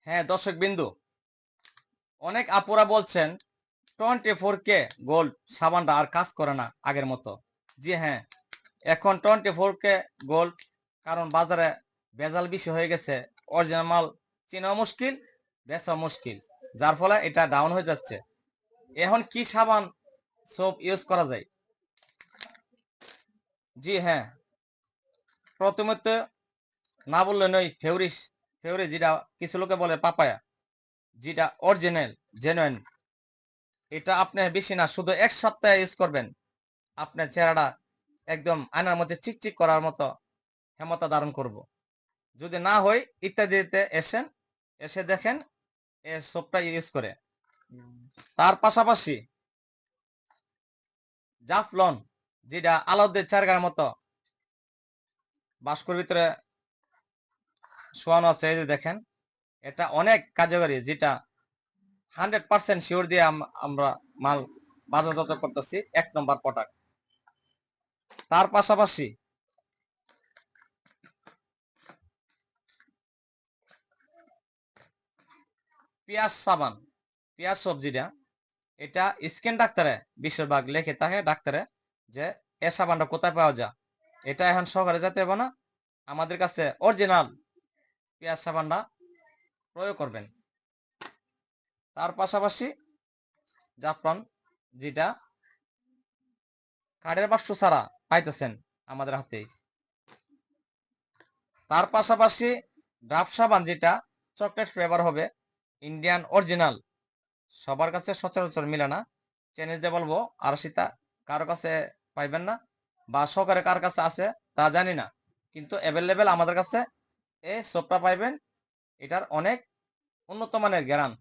হ্যাঁ দর্শক বিন্দু, অনেক আপুরা বলছেন 24K গোল্ড সাবানটা আর কাজ করে না আগের মতো। জি হ্যাঁ, এখন 24K গোল্ড, কারণ বাজারে ভেজাল বেশি হয়ে গেছে, অরিজিনাল মাল চেনাও মুশকিল, বেচাও মুশকিল, যার ফলে এটা ডাউন হয়ে যাচ্ছে। এখন কি সাবান সব ইউজ করা যায়? জি হ্যাঁ, প্রথমত না বললে নয়, ফেউরিস ফেউরি, যেটা কিছু লোকে বলে পাপায়া, যেটা অরিজিনাল জেনুইন। এটা আপনি বেশি না, শুধু এক সপ্তাহ ইউজ করবেন, আপনার চেহারাটা একদম আয়নার মধ্যে চিকচিক করার মতো ক্ষমতা ধারণ করব। যদি না হয় ইত্যাদিতে এসে দেখেন এই সোপটা ইউজ করে। তার পাশাপাশি জাফলন, যেটা আলাউদ্দিন চারগার মতো বাস্কর ভিতরে শোয়ানো আছে, এই যে দেখেন, এটা অনেক কার্যকরী, যেটা 100% শিওর দিয়ে আমরা মাল বাজারজাত করতেছি, 1 নম্বর প্রোডাক্ট। তার পাশাপাশি পেঁয়াজ সাবান, পেঁয়াজ সবজিটা, এটা স্কিন ডাক্তারে বেশিরভাগ লেখে থাকে ডাক্তারে, যে এ সাবানটা কোথায় পাওয়া যায়। এটা এখন সকালে যেতে হবে না, আমাদের কাছে অরিজিনাল পেঁয়াজ সাবানটা প্রয়োগ করবেন। তার পাশাপাশি জাফরান, যেটা কার্ডের বাক্স ছাড়া পাইতেছেন আমাদের হাতেই। তার পাশাপাশি ডাব সাবান, যেটা চকলেট ফ্লেভার হবে, ইন্ডিয়ান অরিজিনাল, সবার কাছে সচরাচর মিলে না, চ্যালেঞ্জ দিয়ে বলবো আর সেটা কারো কাছে পাইবেন না, বা সরকারে কার কাছে আছে তা জানি না, কিন্তু অ্যাভেলেবেল আমাদের কাছে এই সোপটা পাইবেন। এটার অনেক উন্নত মানের গ্যারান।